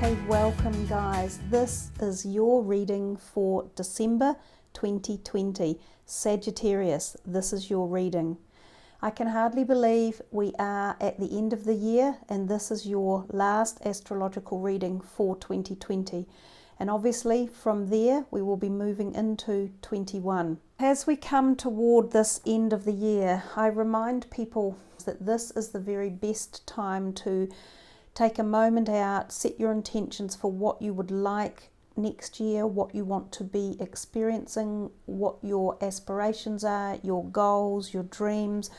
Okay, welcome guys. This is your reading for December 2020. Sagittarius, this is your reading. I can hardly believe we are at the end of the year and this is your last astrological reading for 2020. And obviously from there we will be moving into 21. As we come toward this end of the year, I remind people that this is the very best time to take a moment out, set your intentions for what you would like next year, what you want to be experiencing, what your aspirations are, your goals, your dreams.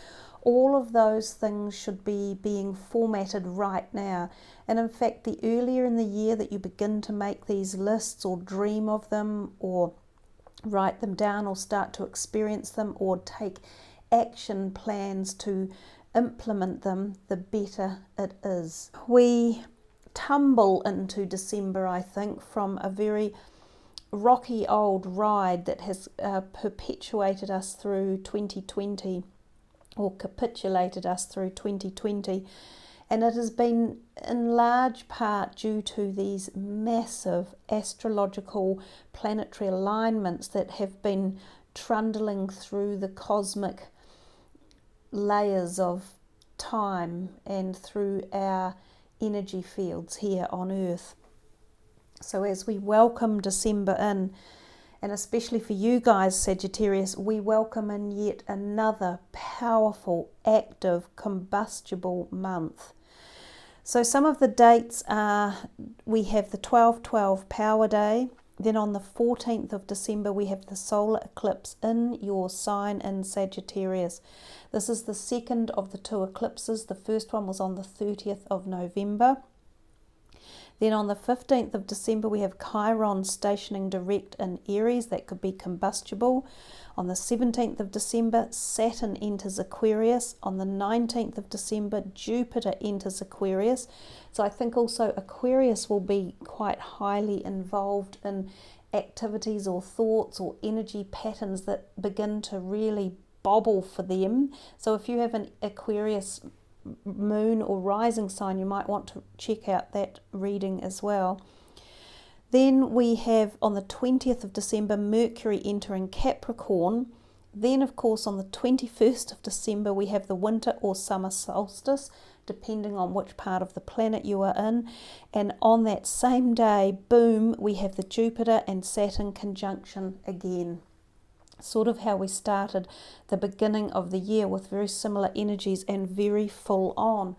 All of those things should be being formatted right now. And in fact, the earlier in the year that you begin to make these lists or dream of them or write them down or start to experience them or take action plans to implement them, the better it is. We tumble into December, I think, from a very rocky old ride that has perpetuated us through 2020 or capitulated us through 2020, and it has been in large part due to these massive astrological planetary alignments that have been trundling through the cosmic layers of time and through our energy fields here on Earth. So as we welcome December in, and especially for you guys, Sagittarius, we welcome in yet another powerful, active, combustible month. So some of the dates are, we have the 12/12 Power Day. Then on the 14th of December, we have the solar eclipse in your sign in Sagittarius. This is the second of the two eclipses. The first one was on the 30th of November. Then on the 15th of December, we have Chiron stationing direct in Aries. That could be combustible. On the 17th of December, Saturn enters Aquarius. On the 19th of December, Jupiter enters Aquarius. So I think also Aquarius will be quite highly involved in activities or thoughts or energy patterns that begin to really bobble for them. So if you have an Aquarius moon or rising sign, you might want to check out that reading as well. Then we have on the 20th of December Mercury entering Capricorn. Then of course on the 21st of December we have the winter or summer solstice, depending on which part of the planet you are in. And on that same day, boom, we have the Jupiter and Saturn conjunction again. Sort of how we started the beginning of the year with very similar energies and very full on.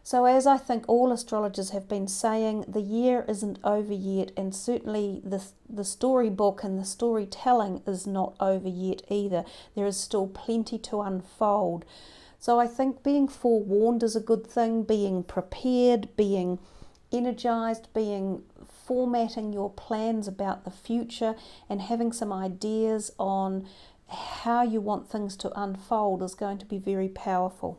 So as I think all astrologers have been saying, the year isn't over yet, and certainly the storybook and the storytelling is not over yet either. There is still plenty to unfold. So I think being forewarned is a good thing, being prepared, being energized, formatting your plans about the future and having some ideas on how you want things to unfold is going to be very powerful.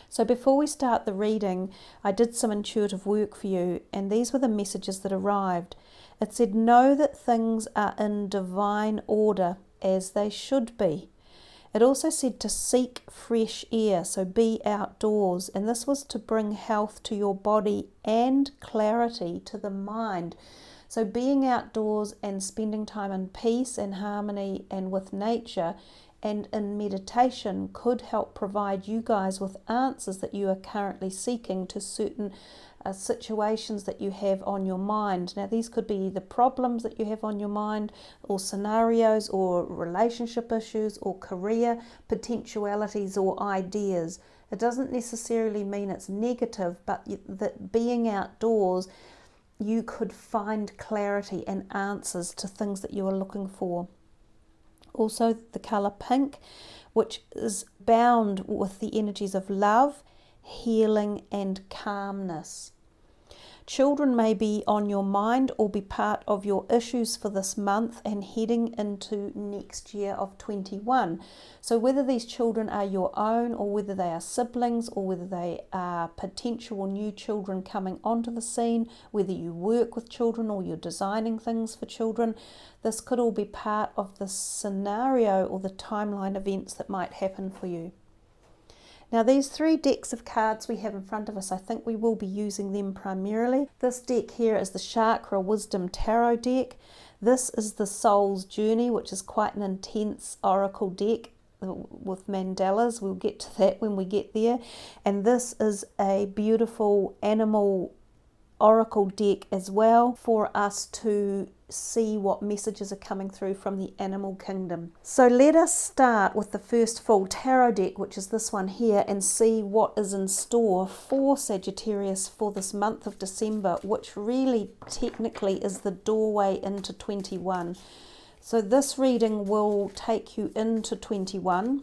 So before we start the reading, I did some intuitive work for you, and these were the messages that arrived. It said, know that things are in divine order as they should be. It also said to seek fresh air, so be outdoors, and this was to bring health to your body and clarity to the mind. So being outdoors and spending time in peace and harmony and with nature and in meditation could help provide you guys with answers that you are currently seeking to certain situations that you have on your mind. Now these could be the problems that you have on your mind, or scenarios, or relationship issues, or career potentialities, or ideas. It doesn't necessarily mean it's negative, but that being outdoors you could find clarity and answers to things that you are looking for. Also the colour pink, which is bound with the energies of love, healing and calmness. Children may be on your mind or be part of your issues for this month and heading into next year of 21. So whether these children are your own or whether they are siblings or whether they are potential new children coming onto the scene, whether you work with children or you're designing things for children, this could all be part of the scenario or the timeline events that might happen for you. Now these 3 decks of cards we have in front of us, I think we will be using them primarily. This deck here is the Chakra Wisdom Tarot deck. This is the Soul's Journey, which is quite an intense oracle deck with mandalas. We'll get to that when we get there. And this is a beautiful animal oracle deck as well, for us to see what messages are coming through from the animal kingdom. So let us start with the first full tarot deck, which is this one here, and see what is in store for Sagittarius for this month of December, which really technically is the doorway into 21. So this reading will take you into 21.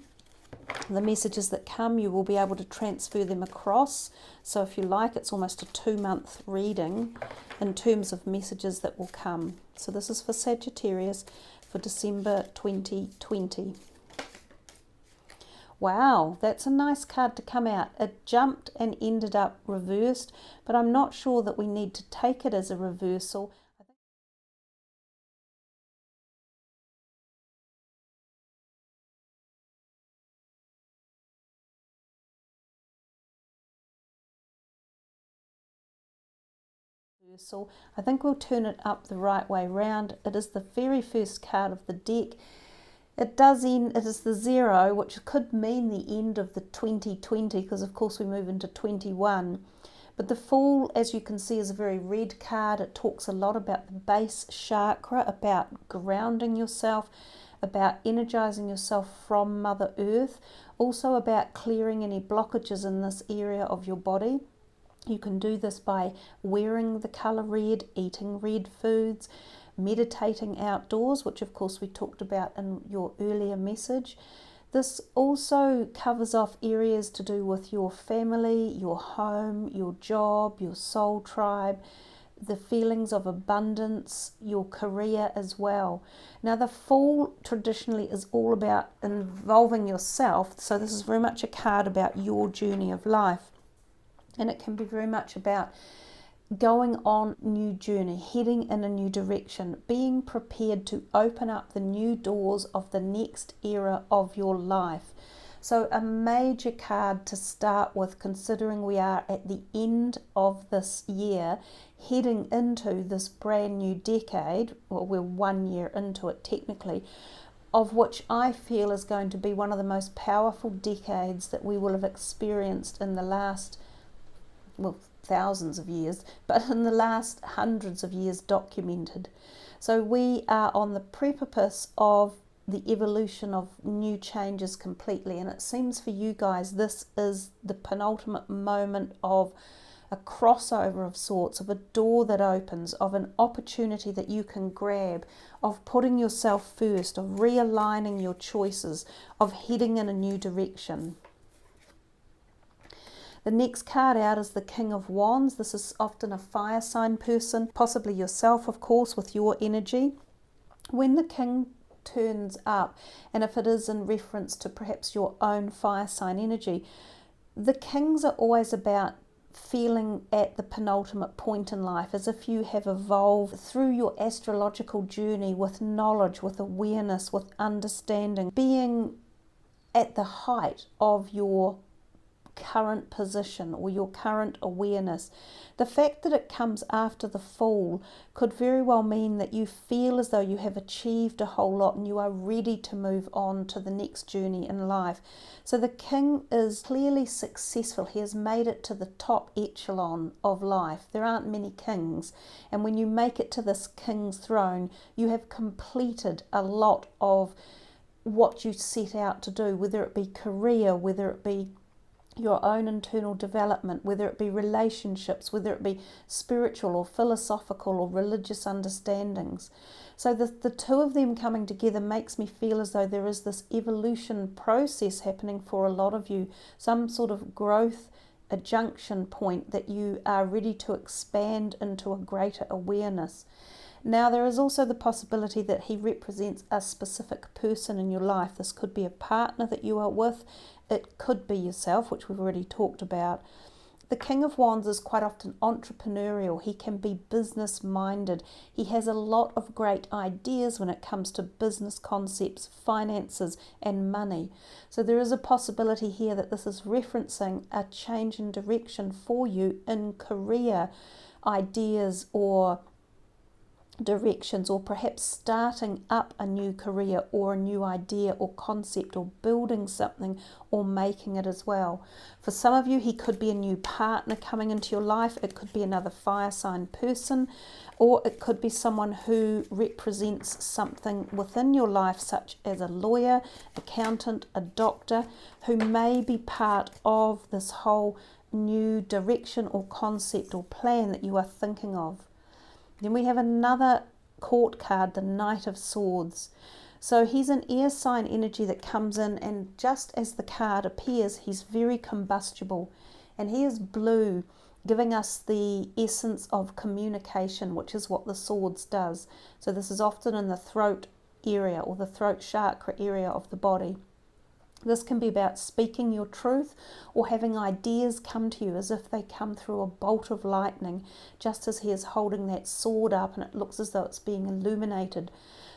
The messages that come, you will be able to transfer them across. So if you like, it's almost a 2-month reading in terms of messages that will come. So this is for Sagittarius for December 2020. Wow, that's a nice card to come out. It jumped and ended up reversed, but I'm not sure that we need to take it as a reversal. I think we'll turn it up the right way round. It is the very first card of the deck. It does end, it is the 0, which could mean the end of the 2020, because of course we move into 21. But the Fool, as you can see, is a very red card. It talks a lot about the base chakra, about grounding yourself, about energizing yourself from Mother Earth, also about clearing any blockages in this area of your body. You can do this by wearing the colour red, eating red foods, meditating outdoors, which of course we talked about in your earlier message. This also covers off areas to do with your family, your home, your job, your soul tribe, the feelings of abundance, your career as well. Now the Fool traditionally is all about involving yourself, so this is very much a card about your journey of life. And it can be very much about going on a new journey, heading in a new direction, being prepared to open up the new doors of the next era of your life. So a major card to start with, considering we are at the end of this year, heading into this brand new decade. Well, we're 1 year into it technically, of which I feel is going to be one of the most powerful decades that we will have experienced in the last, well, thousands of years, but in the last hundreds of years documented. So we are on the precipice of the evolution of new changes completely, and it seems for you guys this is the penultimate moment of a crossover of sorts, of a door that opens, of an opportunity that you can grab, of putting yourself first, of realigning your choices, of heading in a new direction. The next card out is the King of Wands. This is often a fire sign person, possibly yourself, of course, with your energy. When the King turns up, and if it is in reference to perhaps your own fire sign energy, the Kings are always about feeling at the penultimate point in life, as if you have evolved through your astrological journey with knowledge, with awareness, with understanding, being at the height of your current position or your current awareness. The fact that it comes after the Fool could very well mean that you feel as though you have achieved a whole lot and you are ready to move on to the next journey in life. So the King is clearly successful. He has made it to the top echelon of life. There aren't many kings, and when you make it to this king's throne, you have completed a lot of what you set out to do, whether it be career, whether it be your own internal development, whether it be relationships, whether it be spiritual or philosophical or religious understandings. So the two of them coming together makes me feel as though there is this evolution process happening for a lot of you, some sort of growth, a junction point that you are ready to expand into a greater awareness. Now there is also the possibility that he represents a specific person in your life. This could be a partner that you are with. It could be yourself, which we've already talked about. The King of Wands is quite often entrepreneurial. He can be business-minded. He has a lot of great ideas when it comes to business concepts, finances, and money. So there is a possibility here that this is referencing a change in direction for you in career ideas or directions, or perhaps starting up a new career or a new idea or concept, or building something or making it as well. For some of you, he could be a new partner coming into your life. It could be another fire sign person, or it could be someone who represents something within your life, such as a lawyer, accountant, a doctor, who may be part of this whole new direction or concept or plan that you are thinking of. Then we have another court card, the Knight of Swords. So he's an air sign energy that comes in, and just as the card appears, he's very combustible. And he is blue, giving us the essence of communication, which is what the swords does. So this is often in the throat area or the throat chakra area of the body. This can be about speaking your truth or having ideas come to you as if they come through a bolt of lightning, just as he is holding that sword up and it looks as though it's being illuminated.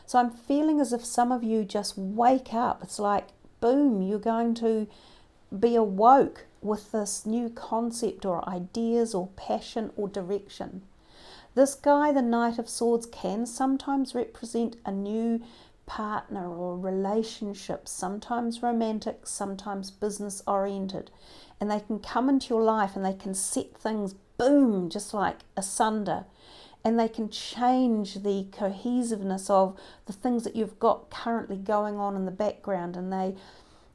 So I'm feeling as if some of you just wake up. It's like, boom, you're going to be awoke with this new concept or ideas or passion or direction. This guy, the Knight of Swords, can sometimes represent a new partner or relationship, sometimes romantic, sometimes business oriented, and they can come into your life and they can set things, boom, just like asunder, and they can change the cohesiveness of the things that you've got currently going on in the background, and they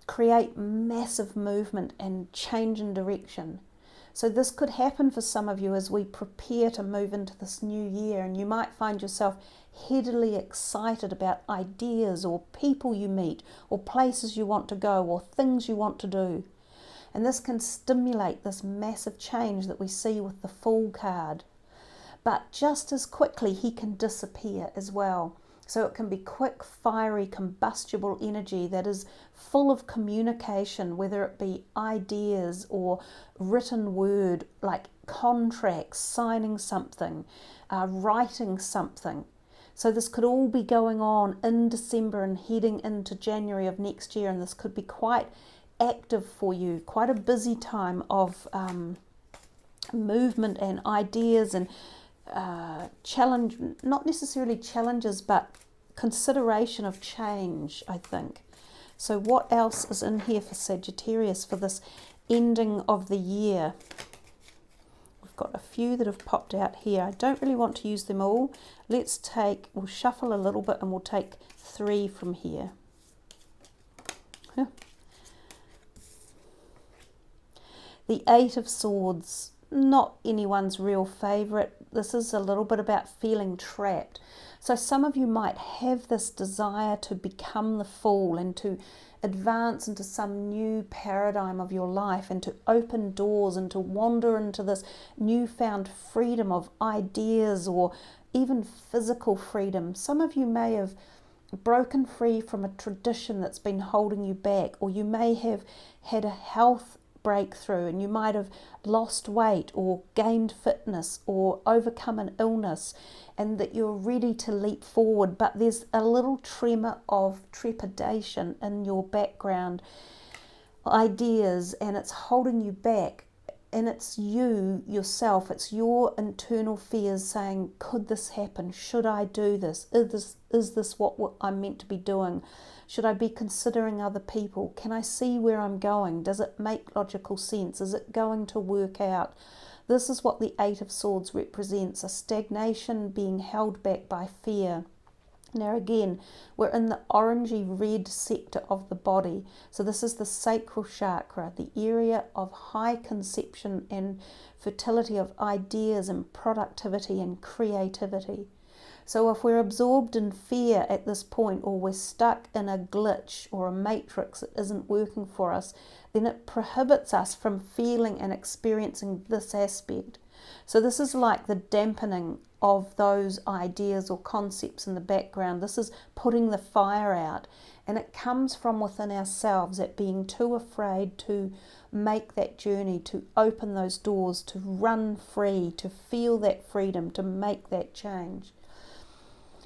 create massive movement and change in direction. So this could happen for some of you as we prepare to move into this new year, and you might find yourself headily excited about ideas or people you meet or places you want to go or things you want to do. And this can stimulate this massive change that we see with the Fool card. But just as quickly he can disappear as well. So it can be quick, fiery, combustible energy that is full of communication, whether it be ideas or written word, like contracts, signing something, writing something. So this could all be going on in December and heading into January of next year, and this could be quite active for you, quite a busy time of movement and ideas and challenge, not necessarily challenges, but consideration of change, I think. So what else is in here for Sagittarius for this ending of the year? We've got a few that have popped out here. I don't really want to use them all. We'll shuffle a little bit and we'll take 3 from here. The 8 of Swords, not anyone's real favourite. This is a little bit about feeling trapped. So some of you might have this desire to become the Fool and to advance into some new paradigm of your life and to open doors and to wander into this newfound freedom of ideas or even physical freedom. Some of you may have broken free from a tradition that's been holding you back, or you may have had a health breakthrough and you might have lost weight or gained fitness or overcome an illness, and that you're ready to leap forward, but there's a little tremor of trepidation in your background ideas and it's holding you back. And it's you yourself, it's your internal fears saying, could this happen? Should I do this? Is this what I'm meant to be doing? Should I be considering other people? Can I see where I'm going? Does it make logical sense? Is it going to work out? This is what the 8 of Swords represents, a stagnation being held back by fear. Now again, we're in the orangey red sector of the body. So this is the Sacral Chakra, the area of high conception and fertility of ideas and productivity and creativity. So if we're absorbed in fear at this point, or we're stuck in a glitch or a matrix that isn't working for us, then it prohibits us from feeling and experiencing this aspect. So this is like the dampening of those ideas or concepts in the background. This is putting the fire out, and it comes from within ourselves, at being too afraid to make that journey, to open those doors, to run free, to feel that freedom, to make that change.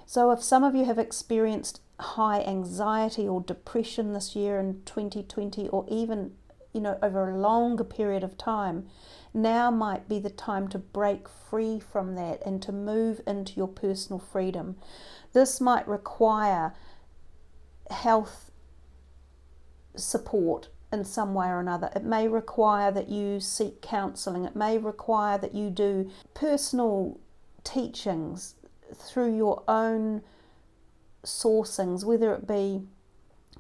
So if some of you have experienced high anxiety or depression this year in 2020, or even, over a longer period of time, now might be the time to break free from that and to move into your personal freedom. This might require health support in some way or another. It may require that you seek counselling. It may require that you do personal teachings through your own sourcings, whether it be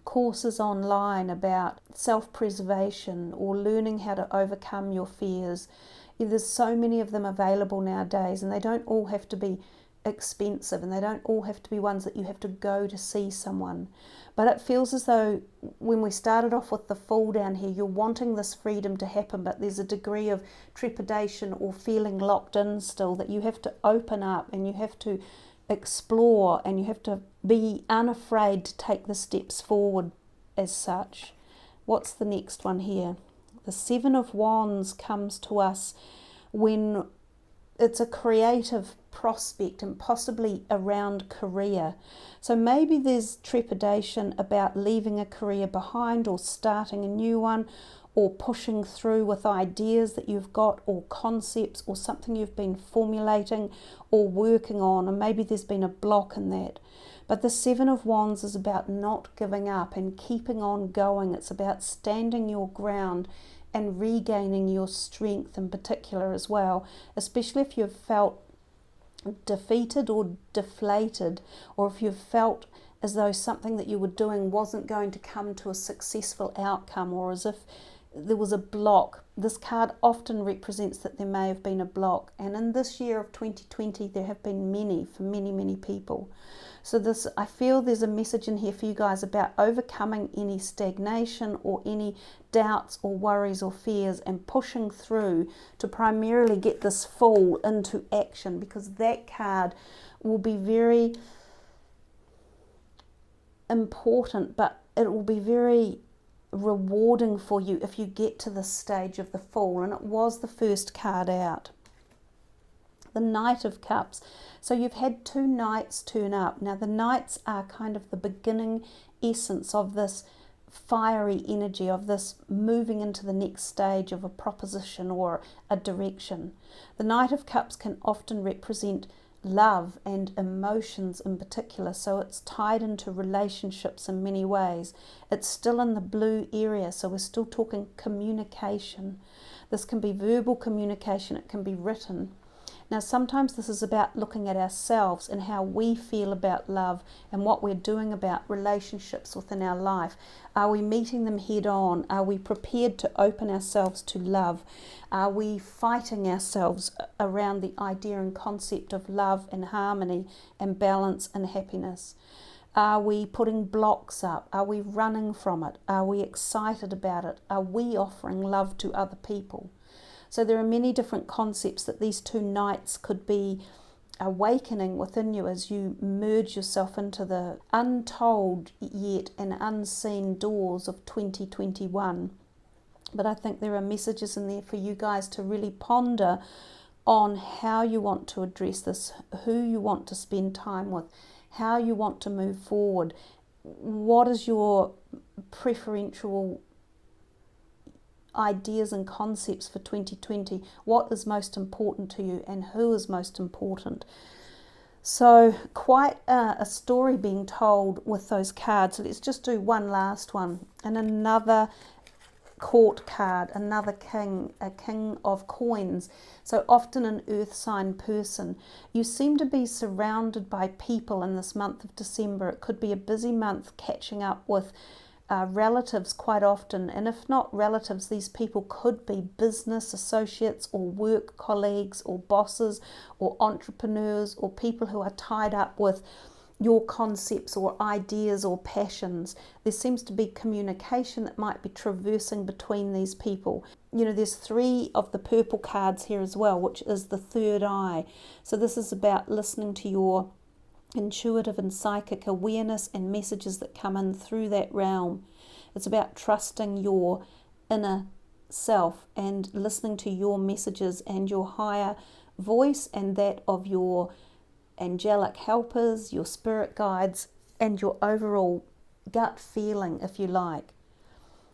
courses online about self-preservation or learning how to overcome your fears. There's so many of them available nowadays, and they don't all have to be expensive, and they don't all have to be ones that you have to go to see someone. But it feels as though when we started off with the Fool down here, you're wanting this freedom to happen, but there's a degree of trepidation or feeling locked in still, that you have to open up and you have to explore, and you have to be unafraid to take the steps forward as such. What's the next one here? The Seven of Wands comes to us when it's a creative prospect, and possibly around career. So maybe there's trepidation about leaving a career behind or starting a new one, or pushing through with ideas that you've got, or concepts, or something you've been formulating or working on, and maybe there's been a block in that. But the Seven of Wands is about not giving up and keeping on going. It's about standing your ground and regaining your strength in particular as well, especially if you've felt defeated or deflated, or if you've felt as though something that you were doing wasn't going to come to a successful outcome, or as if there was a block. This card often represents that there may have been a block, and in this year of 2020 there have been many, for many people. So this, I feel there's a message in here for you guys about overcoming any stagnation or any doubts or worries or fears, and pushing through to primarily get this Fool into action, because that card will be very important, but it will be very rewarding for you if you get to this stage of the Fool. And it was the first card out, the Knight of Cups. So you've had two Knights turn up. Now the Knights are kind of the beginning essence of this fiery energy, of this moving into the next stage of a proposition or a direction. The Knight of Cups can often represent love and emotions in particular, so it's tied into relationships in many ways. It's still in the blue area, so we're still talking communication. This can be verbal communication, it can be written. Now sometimes this is about looking at ourselves and how we feel about love and what we're doing about relationships within our life. Are we meeting them head on? Are we prepared to open ourselves to love? Are we fighting ourselves around the idea and concept of love and harmony and balance and happiness? Are we putting blocks up? Are we running from it? Are we excited about it? Are we offering love to other people? So there are many different concepts that these two Knights could be awakening within you as you merge yourself into the untold yet and unseen doors of 2021. But I think there are messages in there for you guys to really ponder on how you want to address this, who you want to spend time with, how you want to move forward, what is your preferential ideas and concepts for 2020, what is most important to you and who is most important. So quite a story being told with those cards. So let's just do one last one, and another court card, another king, a king of coins. So often an earth sign person. You seem to be surrounded by people in this month of December. It could be a busy month catching up with relatives quite often, and if not relatives, these people could be business associates or work colleagues or bosses or entrepreneurs or people who are tied up with your concepts or ideas or passions. There seems to be communication that might be traversing between these people. You know, there's 3 of the purple cards here as well, which is the third eye. So this is about listening to your intuitive and psychic awareness and messages that come in through that realm. It's about trusting your inner self and listening to your messages and your higher voice and that of your angelic helpers, your spirit guides, and your overall gut feeling, if you like.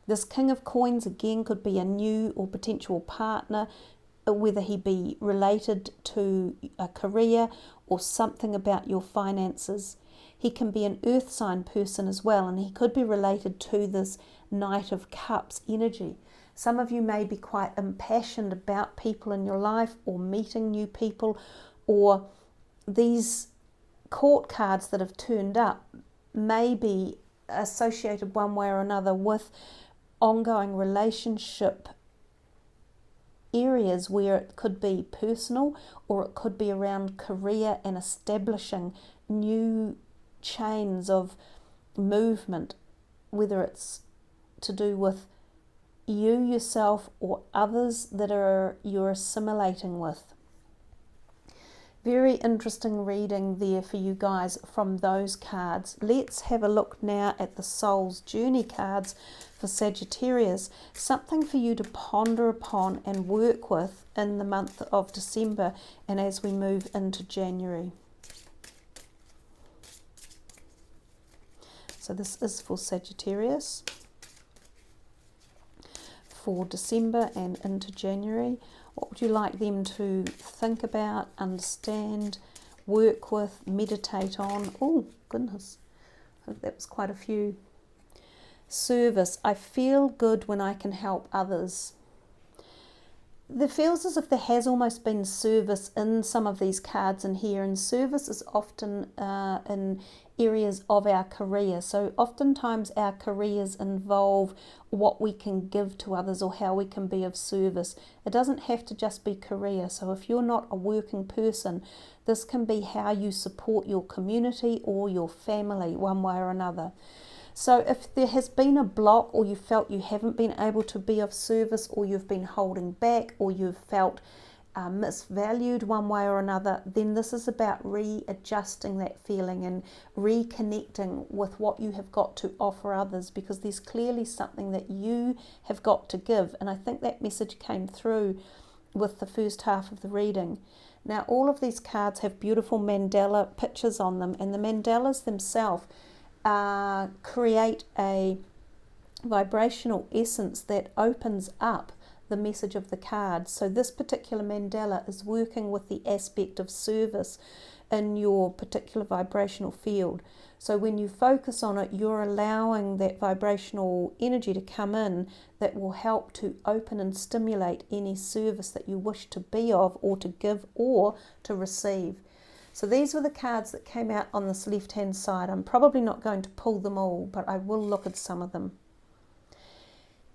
This King of Coins again could be a new or potential partner, whether he be related to a career or something about your finances. He can be an earth sign person as well, and he could be related to this Knight of Cups energy. Some of you may be quite impassioned about people in your life or meeting new people, or these court cards that have turned up may be associated one way or another with ongoing relationship areas where it could be personal or it could be around career and establishing new chains of movement, whether it's to do with you yourself or others that you're assimilating with. Very interesting reading there for you guys from those cards. Let's have a look now at the Soul's Journey cards for Sagittarius. Something for you to ponder upon and work with in the month of December and as we move into January. So this is for Sagittarius for December and into January. What would you like them to think about, understand, work with, meditate on? Oh, goodness. That was quite a few. Service. I feel good when I can help others. There feels as if there has almost been service in some of these cards in here, and service is often in areas of our career. So oftentimes our careers involve what we can give to others or how we can be of service. It doesn't have to just be career. So if you're not a working person, this can be how you support your community or your family one way or another. So if there has been a block, or you felt you haven't been able to be of service, or you've been holding back, or you've felt misvalued one way or another, then this is about readjusting that feeling and reconnecting with what you have got to offer others, because there's clearly something that you have got to give. And I think that message came through with the first half of the reading. Now, all of these cards have beautiful mandala pictures on them, and the mandalas themselves create a vibrational essence that opens up the message of the card. So this particular mandala is working with the aspect of service in your particular vibrational field. So when you focus on it, you're allowing that vibrational energy to come in that will help to open and stimulate any service that you wish to be of, or to give, or to receive. So these were the cards that came out on this left-hand side. I'm probably not going to pull them all, but I will look at some of them.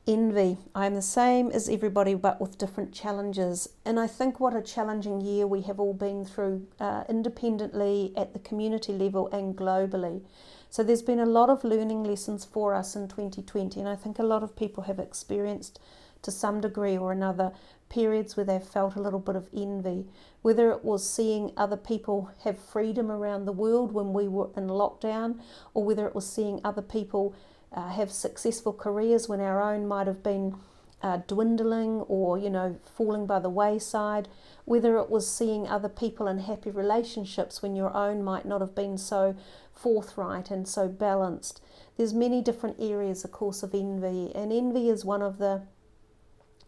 Envy. I am the same as everybody, but with different challenges. And I think what a challenging year we have all been through, independently, at the community level and globally. So there's been a lot of learning lessons for us in 2020, and I think a lot of people have experienced, to some degree or another, periods where they've felt a little bit of envy, whether it was seeing other people have freedom around the world when we were in lockdown, or whether it was seeing other people have successful careers when our own might have been dwindling or, falling by the wayside, whether it was seeing other people in happy relationships when your own might not have been so forthright and so balanced. There's many different areas, of course, of envy, and envy is one of the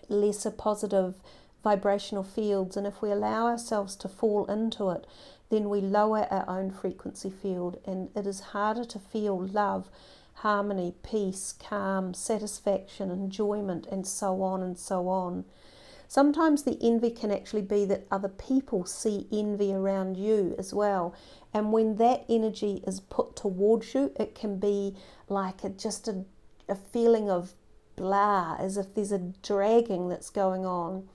lesser positive vibrational fields, and if we allow ourselves to fall into it, then we lower our own frequency field, and it is harder to feel love, harmony, peace, calm, satisfaction, enjoyment, and so on and so on. Sometimes the envy can actually be that other people see envy around you as well, and when that energy is put towards you, it can be like a feeling of blah, as if there's a dragging that's going on.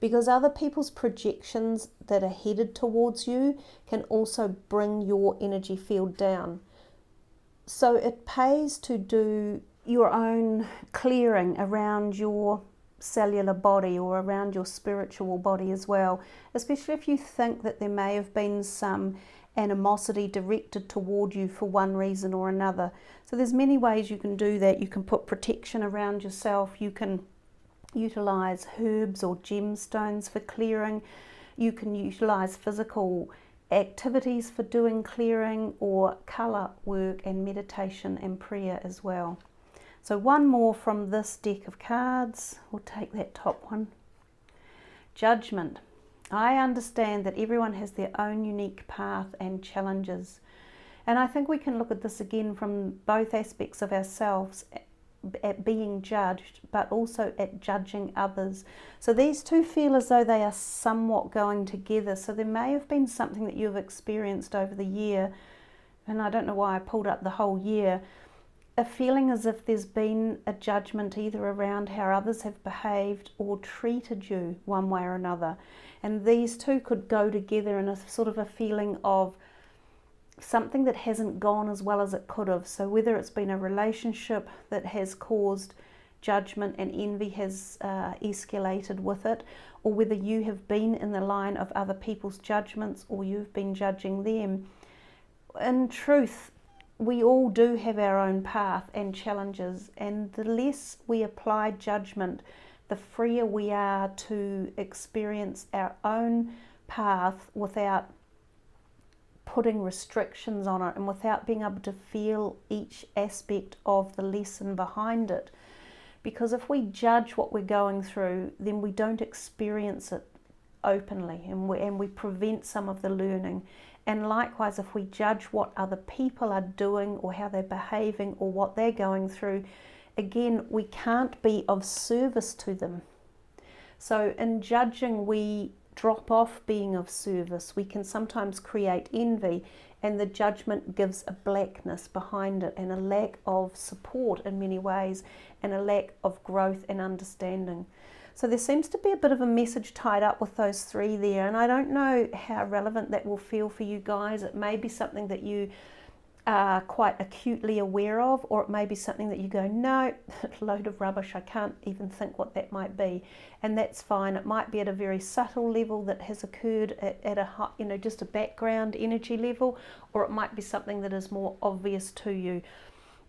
because other people's projections that are headed towards you can also bring your energy field down. So it pays to do your own clearing around your cellular body or around your spiritual body as well, especially if you think that there may have been some animosity directed toward you for one reason or another. So there's many ways you can do that. You can put protection around yourself. You can utilize herbs or gemstones for clearing. You can utilize physical activities for doing clearing, or color work and meditation and prayer as well. So one more from this deck of cards. We'll take that top one. Judgment. I understand that everyone has their own unique path and challenges. And I think we can look at this again from both aspects of ourselves, at being judged, but also at judging others. So these two feel as though they are somewhat going together. So there may have been something that you've experienced over the year, and I don't know why I pulled up the whole year, a feeling as if there's been a judgment either around how others have behaved or treated you one way or another. And these two could go together in a sort of a feeling of something that hasn't gone as well as it could have. So whether it's been a relationship that has caused judgment and envy has escalated with it, or whether you have been in the line of other people's judgments or you've been judging them. In truth, we all do have our own path and challenges, and the less we apply judgment, the freer we are to experience our own path without putting restrictions on it and without being able to feel each aspect of the lesson behind it. Because if we judge what we're going through, then we don't experience it openly, and we prevent some of the learning. And likewise, if we judge what other people are doing or how they're behaving or what they're going through, again, we can't be of service to them. So in judging, we drop off being of service. We can sometimes create envy, and the judgment gives a blackness behind it and a lack of support in many ways, and a lack of growth and understanding. So there seems to be a bit of a message tied up with those three there, and I don't know how relevant that will feel for you guys. It may be something that you are quite acutely aware of, or it may be something that you go, no, load of rubbish, I can't even think what that might be, and that's fine. It might be at a very subtle level that has occurred at a just a background energy level, or it might be something that is more obvious to you.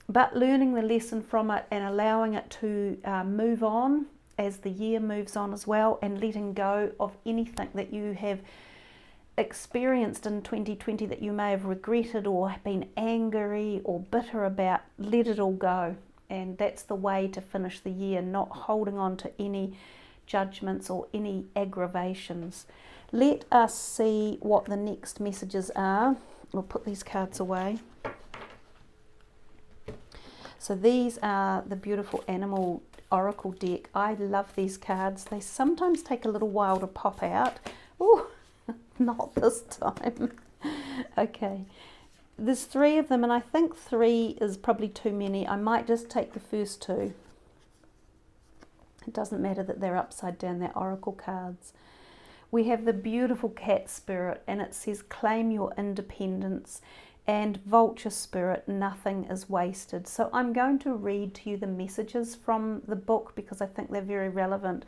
But learning the lesson from it and allowing it to move on as the year moves on as well, and letting go of anything that you have experienced in 2020 that you may have regretted or been angry or bitter about. Let it all go, and that's the way to finish the year, not holding on to any judgments or any aggravations. Let us see what the next messages are. We'll put these cards away. So these are the beautiful animal oracle deck. I love these cards. They sometimes take a little while to pop out. Oh, not this time. Okay, there's three of them, and I think three is probably too many. I might just take the first two. It doesn't matter that they're upside down, they're oracle cards. We have the beautiful cat spirit, and it says claim your independence, and vulture spirit, nothing is wasted. So I'm going to read to you the messages from the book because I think they're very relevant.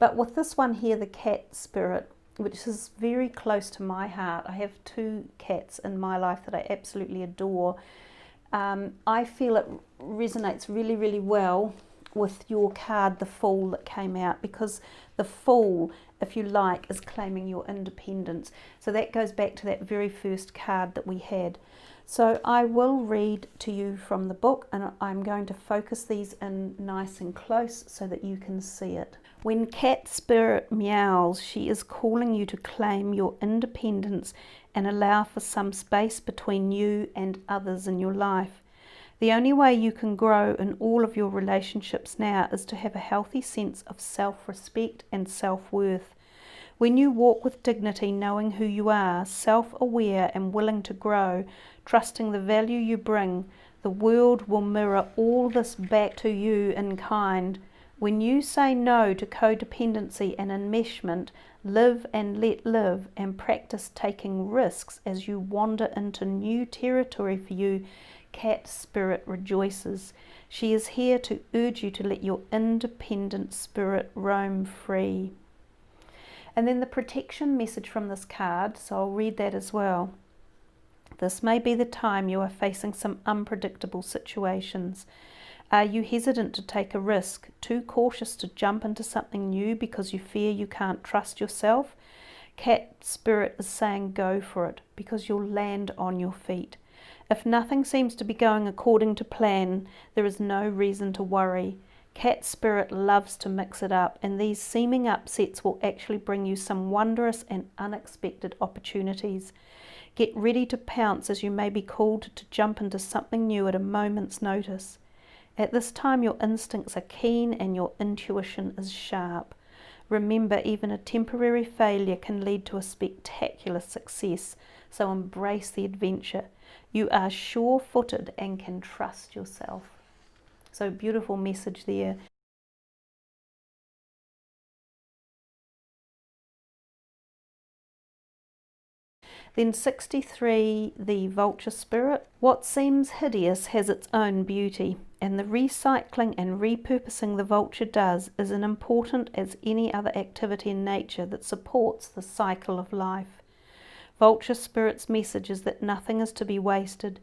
But with this one here, the cat spirit, which is very close to my heart. I have two cats in my life that I absolutely adore. I feel it resonates really, really well with your card, the Fool, that came out, because the Fool, if you like, is claiming your independence. So that goes back to that very first card that we had. So I will read to you from the book, and I'm going to focus these in nice and close so that you can see it. When cat spirit meows, she is calling you to claim your independence and allow for some space between you and others in your life. The only way you can grow in all of your relationships now is to have a healthy sense of self-respect and self-worth. When you walk with dignity, knowing who you are, self-aware and willing to grow, trusting the value you bring, the world will mirror all this back to you in kind. When you say no to codependency and enmeshment, live and let live, and practice taking risks as you wander into new territory for you, Cat Spirit rejoices. She is here to urge you to let your independent spirit roam free. And then the protection message from this card, so I'll read that as well. This may be the time you are facing some unpredictable situations. Are you hesitant to take a risk, too cautious to jump into something new because you fear you can't trust yourself? Cat Spirit is saying go for it, because you'll land on your feet. If nothing seems to be going according to plan, there is no reason to worry. Cat Spirit loves to mix it up, and these seeming upsets will actually bring you some wondrous and unexpected opportunities. Get ready to pounce, as you may be called to jump into something new at a moment's notice. At this time, your instincts are keen and your intuition is sharp. Remember, even a temporary failure can lead to a spectacular success, so embrace the adventure. You are sure-footed and can trust yourself. So beautiful message there. Then 63, the Vulture Spirit. What seems hideous has its own beauty, and the recycling and repurposing the vulture does is as important as any other activity in nature that supports the cycle of life. Vulture Spirit's message is that nothing is to be wasted,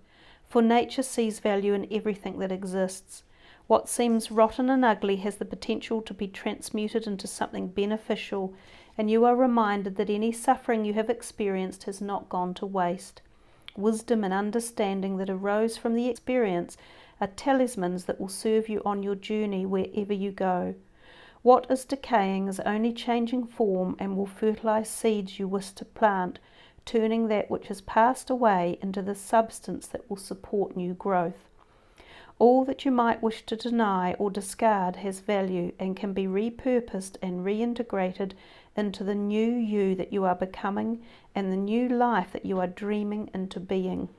for nature sees value in everything that exists. What seems rotten and ugly has the potential to be transmuted into something beneficial, and you are reminded that any suffering you have experienced has not gone to waste. Wisdom and understanding that arose from the experience are talismans that will serve you on your journey wherever you go. What is decaying is only changing form and will fertilize seeds you wish to plant, turning that which has passed away into the substance that will support new growth. All that you might wish to deny or discard has value and can be repurposed and reintegrated into the new you that you are becoming and the new life that you are dreaming into being.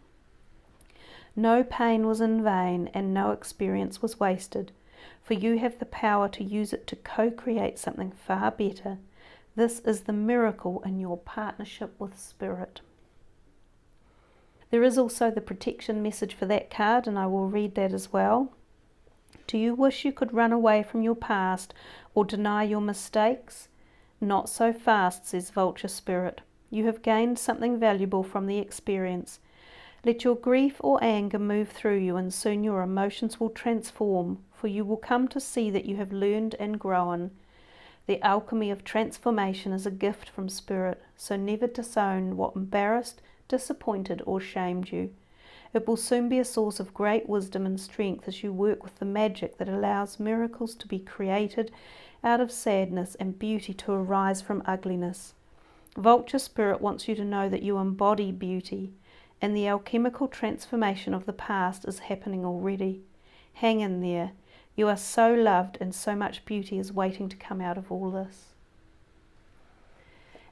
No pain was in vain and no experience was wasted, for you have the power to use it to co-create something far better. This is the miracle in your partnership with Spirit. There is also the protection message for that card, and I will read that as well. Do you wish you could run away from your past or deny your mistakes? Not so fast, says Vulture Spirit. You have gained something valuable from the experience. Let your grief or anger move through you, and soon your emotions will transform, for you will come to see that you have learned and grown. The alchemy of transformation is a gift from Spirit, so never disown what embarrassed, disappointed or shamed you. It will soon be a source of great wisdom and strength as you work with the magic that allows miracles to be created out of sadness and beauty to arise from ugliness. Vulture Spirit wants you to know that you embody beauty, and the alchemical transformation of the past is happening already. Hang in there. You are so loved, and so much beauty is waiting to come out of all this.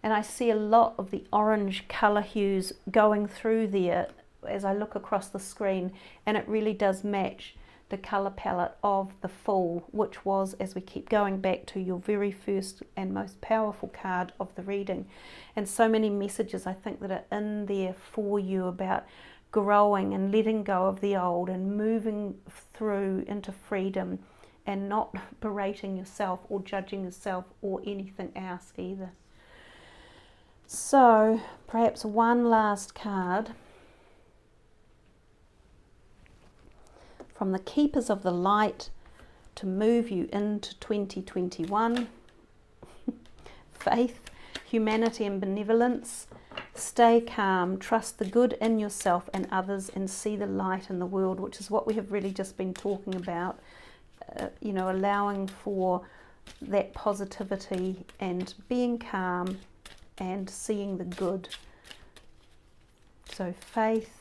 And I see a lot of the orange colour hues going through there as I look across the screen, and it really does match the colour palette of the Fool, which was, as we keep going back to, your very first and most powerful card of the reading. And so many messages I think that are in there for you about growing and letting go of the old and moving through into freedom and not berating yourself or judging yourself or anything else either. So perhaps one last card from the Keepers of the Light to move you into 2021. Faith, humanity and benevolence. Stay calm, trust the good in yourself and others, and see the light in the world, which is what we have really just been talking about. Allowing for that positivity and being calm and seeing the good. So faith.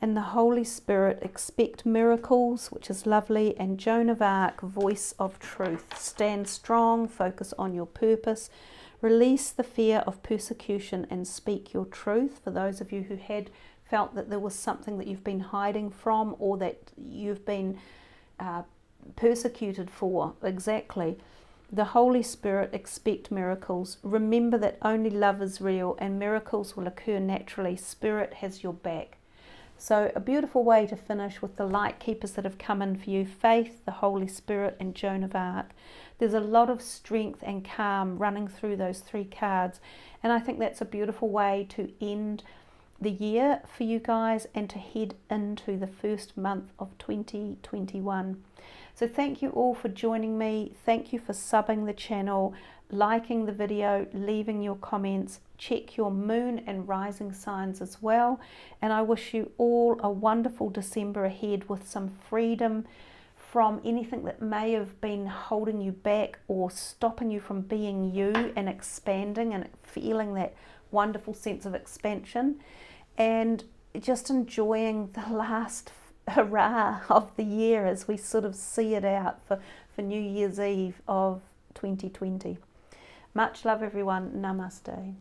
And the Holy Spirit, expect miracles, which is lovely, and Joan of Arc, voice of truth. Stand strong, focus on your purpose. Release the fear of persecution and speak your truth. For those of you who had felt that there was something that you've been hiding from, or that you've been persecuted for, exactly. The Holy Spirit, expect miracles. Remember that only love is real and miracles will occur naturally. Spirit has your back. So a beautiful way to finish with the light keepers that have come in for you: Faith, the Holy Spirit, and Joan of Arc. There's a lot of strength and calm running through those three cards, and I think that's a beautiful way to end the year for you guys and to head into the first month of 2021. So thank you all for joining me. Thank you for subbing the channel, liking the video, leaving your comments. Check your moon and rising signs as well. And I wish you all a wonderful December ahead with some freedom from anything that may have been holding you back or stopping you from being you and expanding and feeling that wonderful sense of expansion, and just enjoying the last hurrah of the year as we sort of see it out for New Year's Eve of 2020. Much love, everyone. Namaste.